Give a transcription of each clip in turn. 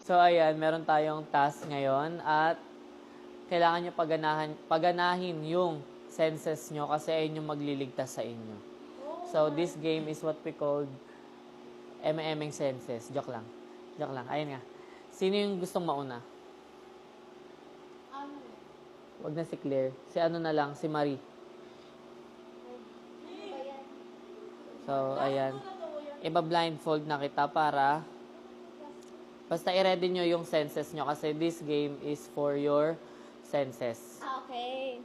So, ayan, meron tayong task ngayon at kailangan nyo paganahin yung senses nyo kasi ayun yung magliligtas sa inyo. So, this game is what we called M&Ming senses. Joke lang. Joke lang. Ayun nga. Sino yung gustong mauna? Wag na si Claire. Si ano na lang, si Marie. So, ayan. Iba-blindfold na kita para basta i-ready nyo yung senses nyo kasi this game is for your senses. Okay.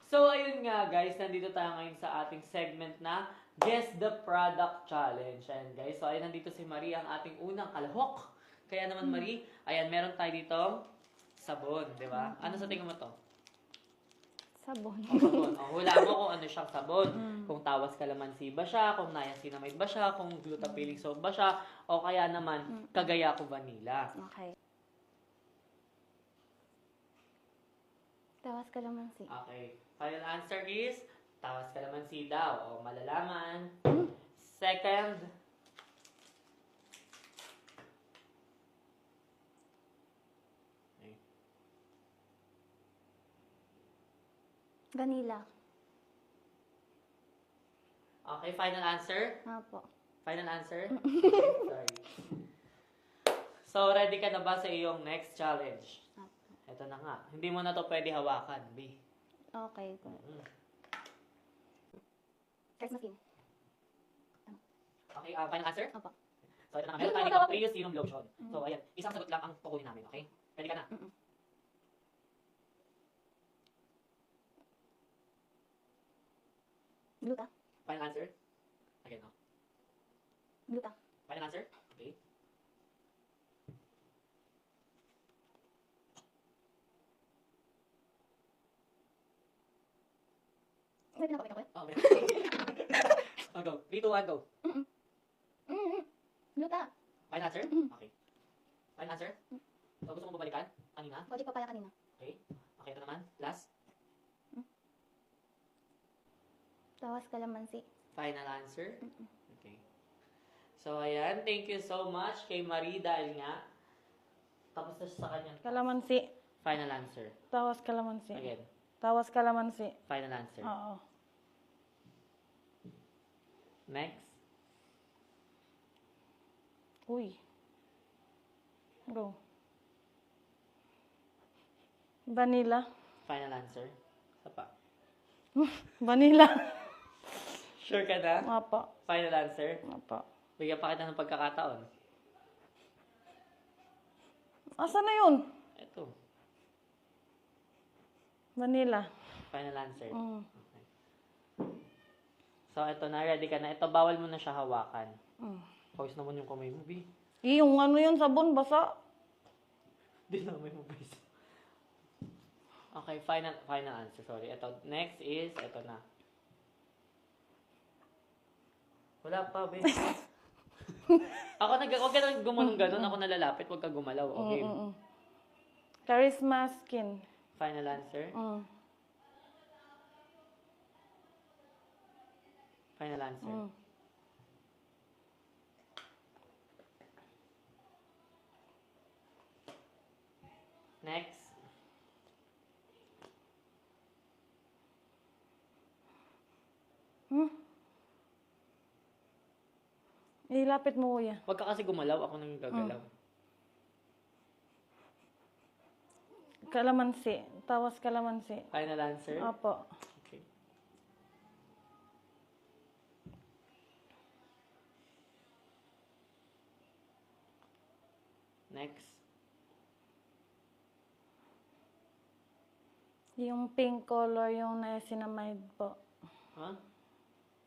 So, ayun nga guys, nandito tayo ngayon sa ating segment na Guess the Product Challenge. Ayan guys, so ayun, nandito si Marie, ang ating unang kalahok. Kaya naman Marie, ayan, meron tayo dito sabon, di ba? Ano sa tingin mo to? Sabon. Sabon. Hula mo kung ano siyang sabon. Kung tawas kalamansi ba siya, kung niacinamide ba siya, kung glutapilic soap ba siya, o kaya naman kagayako vanilla. Okay. Tawas kalamansi. Okay. Final answer is tawas kalamansi daw. O malalaman. Second. Vanilla. Okay, final answer? Apo. Final answer? Sorry. So, ready ka na ba sa iyong next challenge? Apo. Ito na nga. Hindi mo na to pwede hawakan, B. Okay. First na skin. Okay, final answer? Apo. So, ito na nga. Meron tayo dito Prius Serum Lotion. So, ayan. Isang sagot lang ang kukunin namin, okay? Ready ka na? Gluta. Final answer? Again, no? Gluta. Final answer? Okay. May pinapakita ko eh. Oh, meron. Oh, go. 3, 2, 1, go. Gluta. Final answer? Okay. Final answer? So, gusto mo babalikan? Kanina? Logic papaya kanina. Okay. Okay, ito naman. Last. Tawas kalamansi. Final answer? Okay. So, ayan. Thank you so much kay Marie dahil nga tapos na siya sa kanyang Kalamansi. final answer. Tawas kalamansi. Again. Tawas kalamansi. Final answer. Oo. Next. Uy. Go. Vanilla. Final answer. Isa pa. Vanilla. Sure ka na? Apo. Final answer. Apo. Bigyan pa kita ng pagkakataon. Asa na yun? Ito. Vanilla. Final answer. Mm. Okay. So, ito na. Ready ka na. Ito, bawal mo na siya hawakan. Pawis naman yung kamay mo, B. Yung ano yun, sabon, basa. Di na may mabisa. Okay, final answer. Sorry. Ito, next is, ito na. Wala pa, be. Huwag ka na gumanong ganun. Ako nalalapit, huwag ka gumalaw. Okay. Charisma skin. Final answer. Final answer. Next. Ilapit mo, kuya. Huwag ka kasi gumalaw. Ako nang gagalaw. Kalamansi. Tawas kalamansi. Final answer. Apo. Okay. Next. Yung pink color, yung niacinamide po. Ha?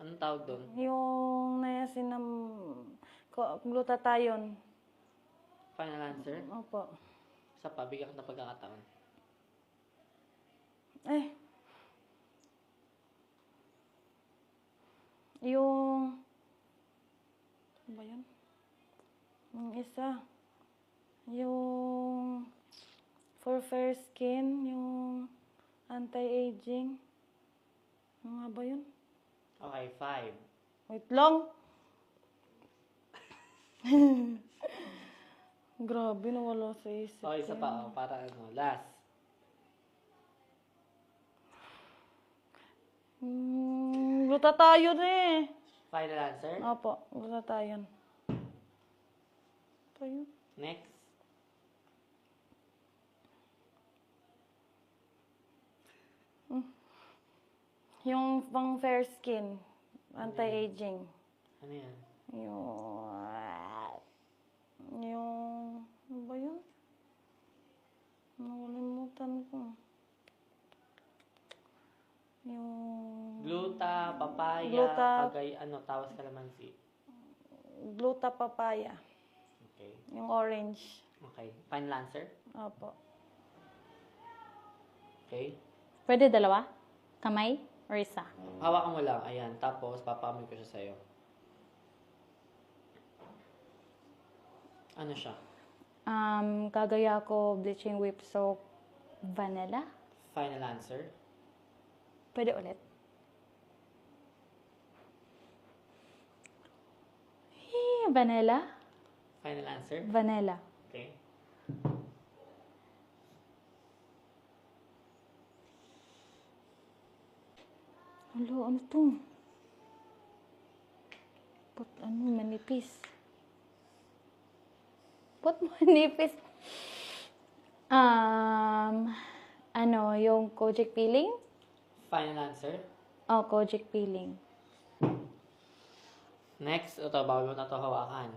Anong tawag doon? Yung glutathione. Final answer. Opo. Sa pa, bigyan ka ng pagkakataon. Yung... Ano ba yun? Yung isa. Yung... For fair skin, yung anti-aging. Ano nga ba yun? Okay, 5. Wait lang. Grabe, nawala sa isip. O, isa pa, para ano, last. Glutathione eh. Final answer? Opo, glutathione. Ito yun. Next. Yung pang fair skin, anti-aging. Ano yan? Ano ba yun? Nakalimutan ko. Gluta, papaya, Gluta- tawas kalamansi. Gluta papaya. Okay. Yung orange. Okay. Final answer? Opo. Okay. Pwede dalawa? Kamay or isa? Hawakan mo lang. Ayan. Tapos, papamoy ko siya sa'yo. Ano siya? Gagaya ko bleaching whip soap vanilla. Final answer? Pwede ulit. Vanilla? Final answer? Vanilla. Okay. Ano to? Manipis. Manipis? Yung kojic peeling? Final answer? Oh, kojic peeling. Next, ito, bawal mo na ito hawakan.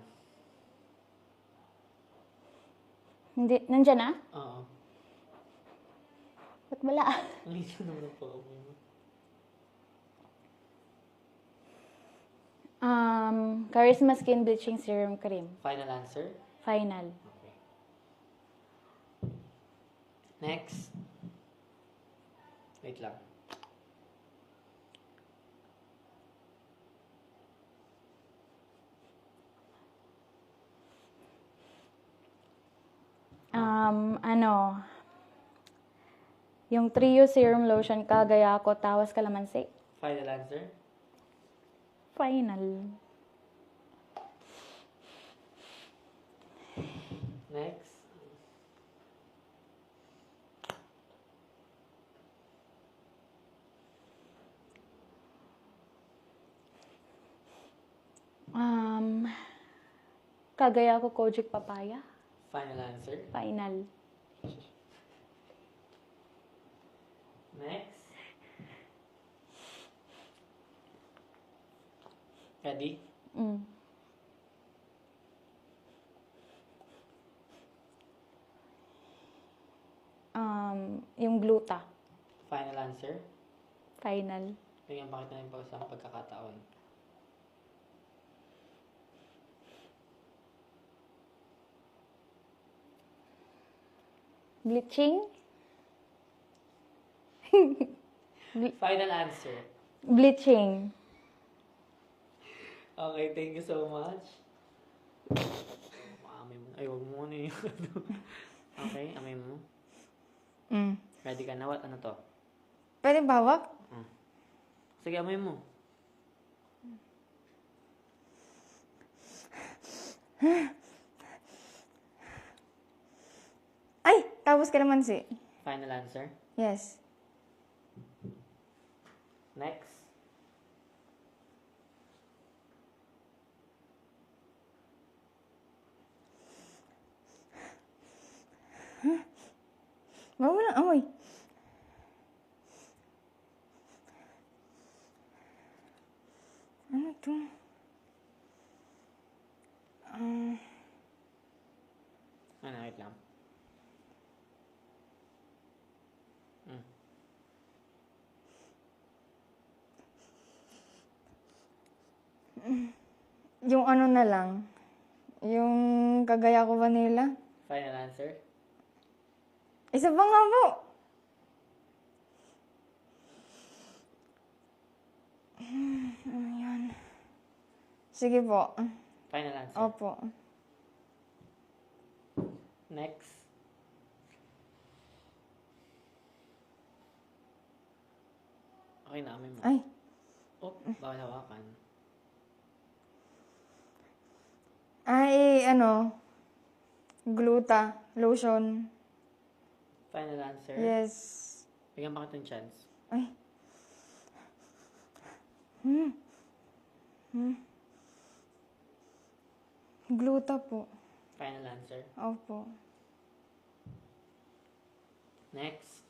Hindi, nandyan na? Oo. Ba't wala? Ang isa naman po. Charisma Skin Bleaching Serum Cream. Final answer? Final. Okay. Next. Wait lang. Yung Trio Serum Lotion kagaya ko, tawas kalamansi. Final answer? Final. Next. Kagaya ko, kojic papaya. Final answer? Final. Next. Ready? Yung gluta. Final answer? Final. Bigyan pa kita ng isang pagkakataon. Bleaching? Final answer. Bleaching. Okay, thank you so much. Amoy mo. Ay, wag mo ano yung Okay, amoy mo. Ready ka na? What? Ano to? Pwede bawak? Sige, amoy mo. Ay! Tapos kalamansi. Final answer. Yes. Next. Walang amoy. Ano to? Ano, wait lang. Yung ano na lang. Yung kagaya ko vanilla. Final answer. Isa pa nga po. Ano yan? Sige po. Final answer. Opo. Next. Okay na, amoy mo. Ay. Oh, bawal hawakan. Ay, ano. Gluta. Lotion. Final answer? Yes. Bigyan pa kitang chance. Ay. Gluta po. Final answer? Opo. Next.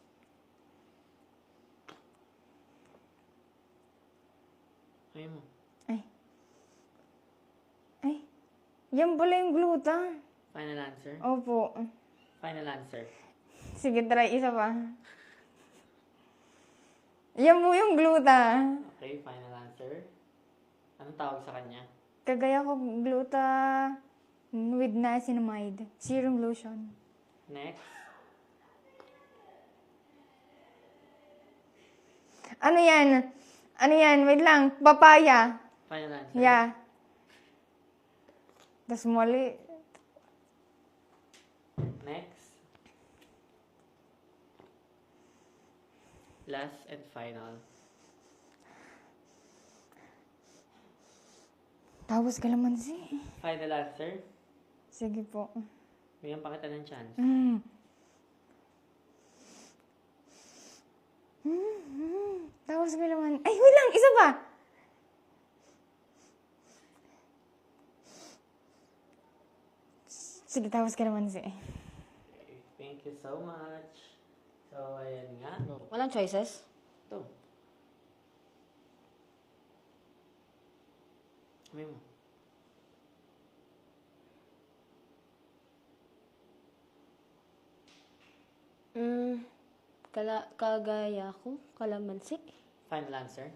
Ayaw mo. Ay. Yan pala yung gluta. Final answer? Opo. Final answer. Sige, try isa pa. Yan po yung gluta. Okay, final answer. Anong tawag sa kanya? Kagaya ko gluta with niacinamide. Serum lotion. Next. Ano yan? Ano yan? Wait lang. Papaya. Final answer? Yeah. Tas mali. Next. Last and final. Tapos kalamansi. Final answer? Sige po. Bigyan pa kita ng chance. Tapos kalamansi. Ay, wait lang. Isa pa. Sige, tapos kalamansi. Okay, thank you so much. So, ayan nga. Walang choices? Ito. Kamay mo. Kagaya ko, kalamansi. Final answer?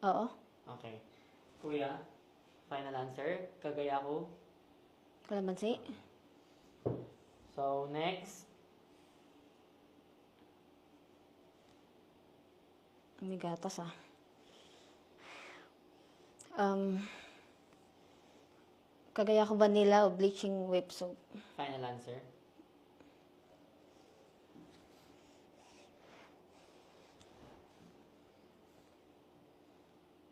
Oo, Okay. Kuya, final answer? Kagaya ko. kalamansi. So, next. May gatas ah. Kagaya ko vanilla o bleaching whip soap. Final answer?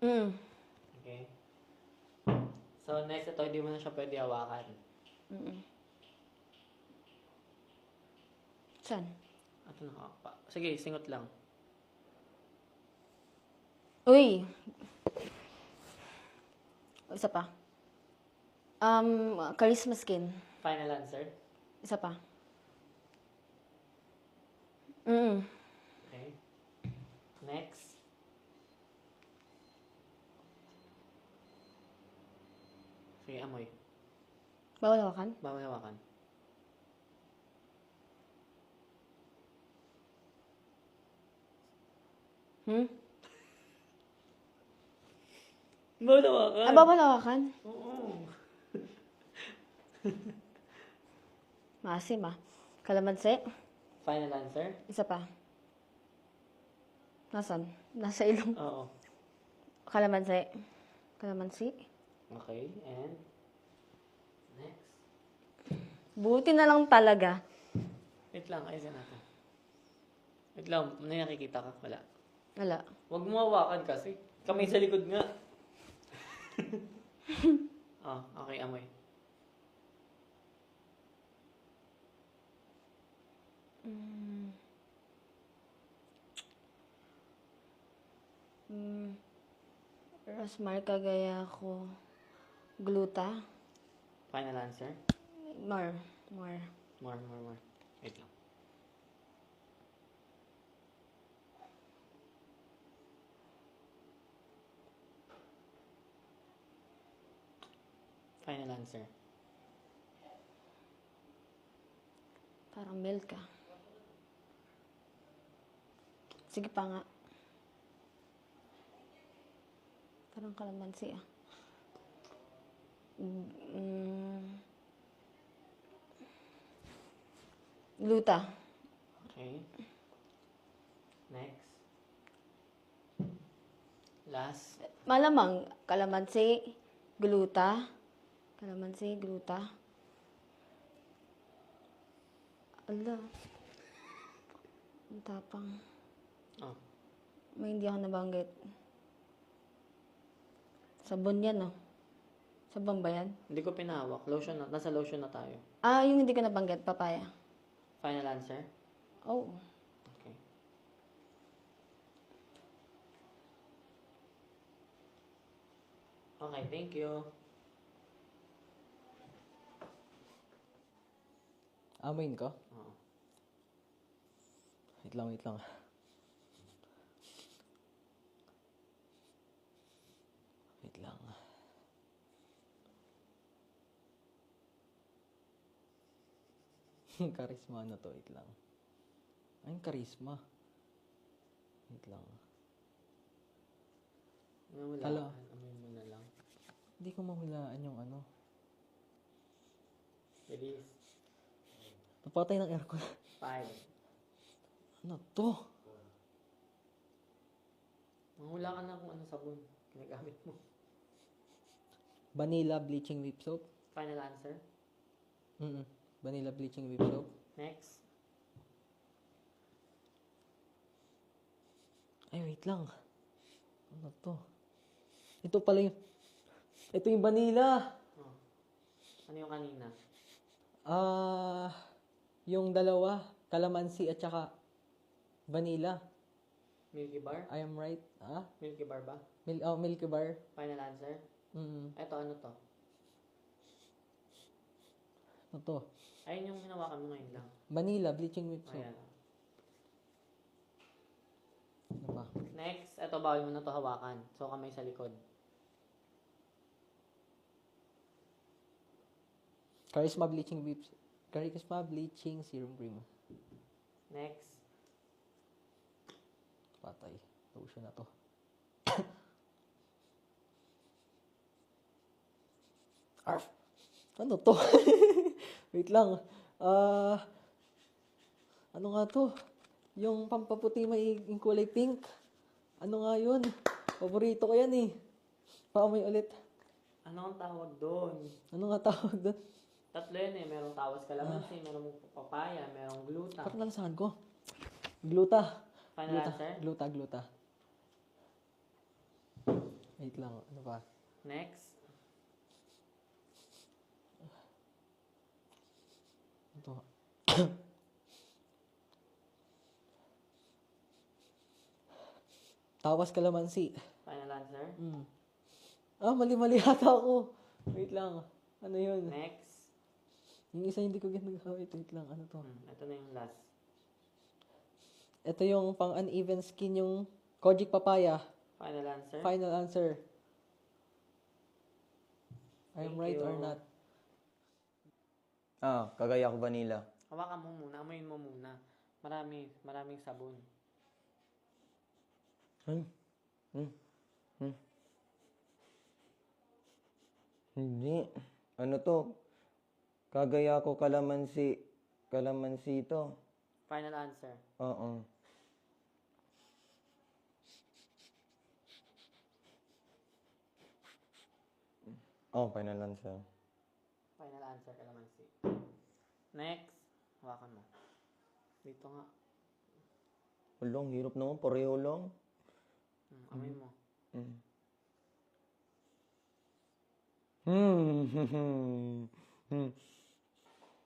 Okay. So, next ito, hindi mo na siya pwede hawakan. Saan? Ito nakakapa. Sige, singot lang. Uy! Isa pa. Charisma skin. Final answer? Isa pa. Okay. Next. Sige, amoy. Bawal hawakan? Bawal hawakan. Bawal hawakan? Bawal hawakan? Oo. Maasim ah. Kalamansi. Final answer? Isa pa. Nasaan? Nasa ilong. Oo. Kalamansi. Kalamansi. Okay, and next. Buti na lang talaga. Wait lang, ayusin natin. Wait lang, may nakikita ka? Wala. Wala. Huwag mo hawakan kasi. Kamay sa likod nga. Oh, okay, amoy. Rosmar, kagaya ko. Gluta. Final answer? More. More. Wait lang. Final answer. Parang milk ah. Sige pa nga. Parang kalamansi ah. Gluta. Okay. Next. Last. Malamang kalamansi, gluta. Kalamansi, gluta. Ala. Ang tapang. Oh. May hindi ako nabanggit. Sabon yan, no? Sabon ba yan? Hindi ko pinahawak. Lotion na. Nasa lotion na tayo. Ah, yung hindi ko nabanggit, papaya. Final answer? Oh. Okay. Okay, thank you. Amayin ko? Oo. Wait lang, wait lang. Wait lang. Karisma na to, wait lang. Ay, karisma. Wait lang. Wala. Hello. Amoy mo na lang. Hindi ko mahulaan yung ano. Bilis. Napatay ng aircon. 5. Ano to? Manghula ka na kung ano sabon ginagamit mo. Vanilla bleaching whip soap? Final answer? Vanilla bleaching whip soap? Next. Ay, wait lang. Ano to? Ito pala yung... Ito yung vanilla! Oh. Ano yung kanina? Yung dalawa. Calamansi at saka vanilla. Milky Bar? I am right? Ah? Milky Bar ba? Milky bar. Final answer? Eto, ano to? Ano to? Ayun yung hinawakan mo ngayon lang. Vanilla bleaching whip soap. Ayan. Ano ba? Next, eto bawal mo na to hawakan. So, kamay sa likod. Charisma bleaching whip Charisma bleaching serum cream. Next. Patay. Lotion na to. Arf! Ano to? Wait lang. Ano nga to? Yung pampaputi may yung kulay pink. Ano nga yun? Paborito ko yan eh. Paamoy ulit. Ano ang tawag doon? Ano nga tawag doon? Tatlo yun eh. Merong tawas kalamansi, merong papaya, merong gluta. Parang nalasahan ko. Gluta. Final answer? Gluta. Wait lang. Ano ba? Next. Ito. Tawas kalamansi. Final answer? Mali yata ako. Wait lang. Ano yun? Next. Yung isa hindi ko ginagamit. Wait lang. Ano to? Ito na yung last. Ito yung pang uneven skin yung Kojic papaya. Final answer? Final answer. I am Thank right you. or not? Kagaya ko vanilla. Hawakan mo muna. Amoyin mo muna. Maraming sabon. Hindi. Ano to? Kagaya ko kalamansi. Kalamansi to. Final answer? Oo. Final answer. Final answer, kalamansi. Next. Hawakan mo. Dito nga. Ulong, hirap naman. Pareho lang. Amoy mo.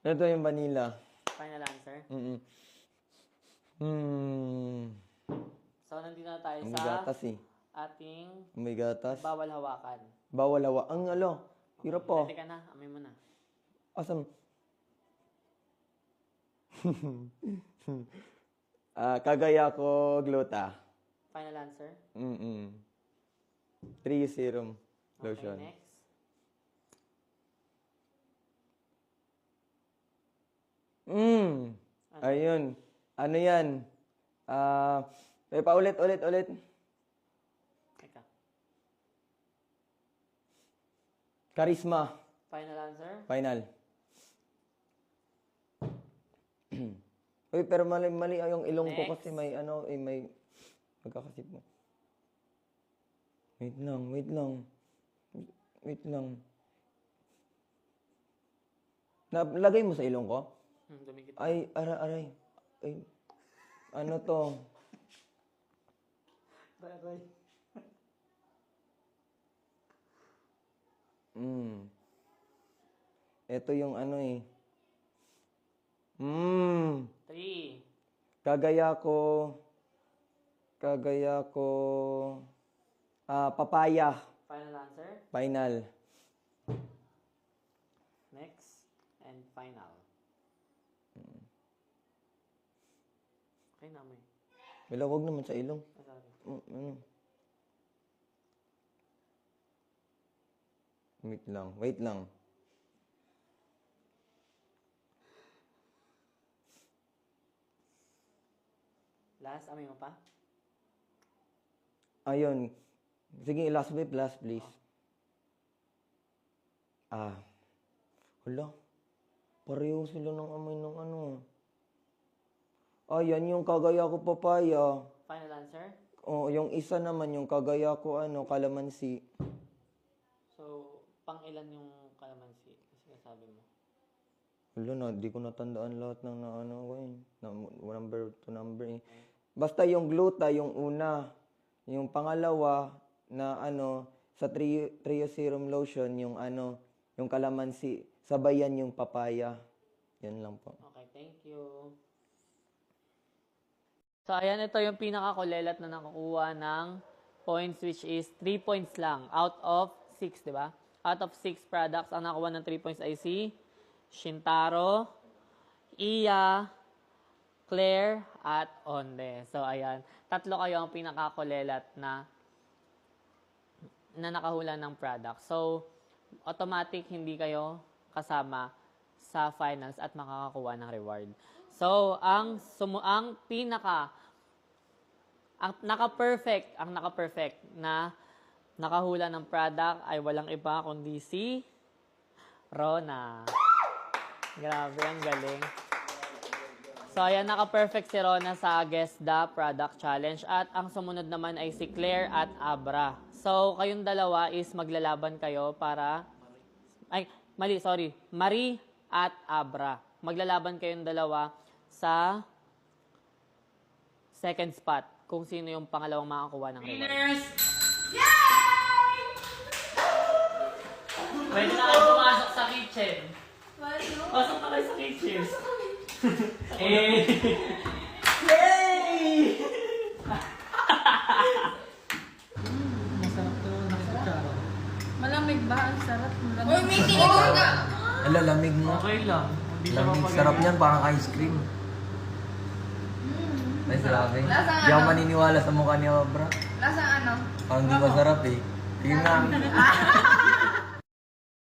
Ito yung vanilla. Final answer? So, nandito na tayo May sa gatas eh. ating May gatas. bawal hawakan. Bawal hawa. Ang hirap po. Ready ka na? Amoy mo na. Asam. Kagaya ko gluta. Final answer? 3 serum Okay, lotion. next. Ayun. Ano yan? May paulit. Teka. Charisma. Final answer? Final. Uy, pero mali yung ilong ko Next. kasi may may magkakasip mo. Wait lang. Nalagay mo sa ilong ko? Dumikit. Ay, aray. Ay, ano to? Aray. Ito yung ano eh. 3. Kagaya ko, papaya. Final answer. Final. Next. And final. Okay na, may. Wag naman sa ilong. Sorry. Wait lang. Last, amoy mo pa? Ayun. Sige, last please. Hala. Pareho sila ng amoy ng ano. Yan yung kagaya ko papaya. Final answer? Oh, yung isa naman yung kagaya ko kalamansi. So, pang ilan yung kalamansi? Kasi sabi mo. Wala na, di ko natandaan lahat ng number to number eh. Basta yung gluta, yung una. Yung pangalawa na sa Trio Serum Lotion, yung yung kalamansi. Sabayan yung papaya. Yan lang po. Okay, thank you. So, ayan, ito yung pinakakulelat na nakukuha ng points, which is 3 points lang out of 6, di ba? Out of 6 products, ang nakuha ng 3 points ay si Shintaro, Iya, Claire, at Onde. So, ayan. 3 kayo ang pinakakulelat na nakahula ng product. So, automatic hindi kayo kasama sa finals at makakakuha ng reward. So, ang naka-perfect na nakahula ng product ay walang iba kundi si Rona. Grabe, ang galing. So, ayan, naka-perfect si Rona sa Guess the Product Challenge. At ang sumunod naman ay si Claire at Abra. So, kayong dalawa is maglalaban kayo para... Marie at Abra. Maglalaban kayong dalawa sa second spot kung sino yung pangalawang makakuha ng reward. Winners! Yay! Pwede na kayo pumasok sa kitchen. Pasok na kayo sa kitchen. Yay! Malamig ba? Ang sarap. Uy, may tinigon ka! Ala, lamig mo. Okay lang. Hindi siya Lamig. mapagaling. Sarap niyan, parang ice cream. Ay, grabe. Lasang Hindi ako maniniwala sa mukha ni Abra. Lasang ano? Parang di masarap eh. Tingnan nga.